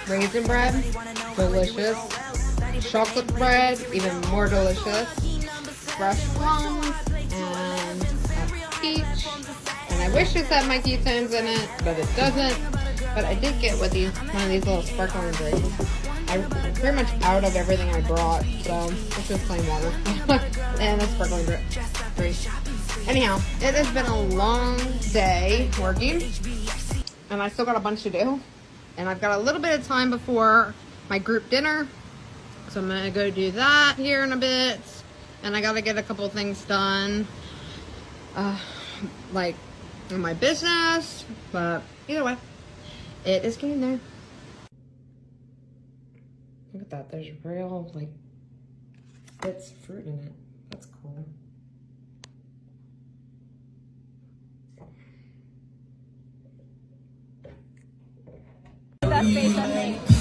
Raisin bread, delicious. Chocolate bread, even more delicious. Fresh plums, and a peach. And I wish it said Mikey Sims in it, but it doesn't. But I did get one of these little sparkling drinks. I'm pretty much out of everything I brought, so it's just plain water. And a sparkling drink. Anyhow, it has been a long day working, and I still got a bunch to do. And I've got a little bit of time before my group dinner, so I'm gonna go do that here in a bit. And I gotta get a couple things done, like in my business, but either way, it is getting there. Look at that, there's real, like, bits of fruit in it. That's cool. That's based on me.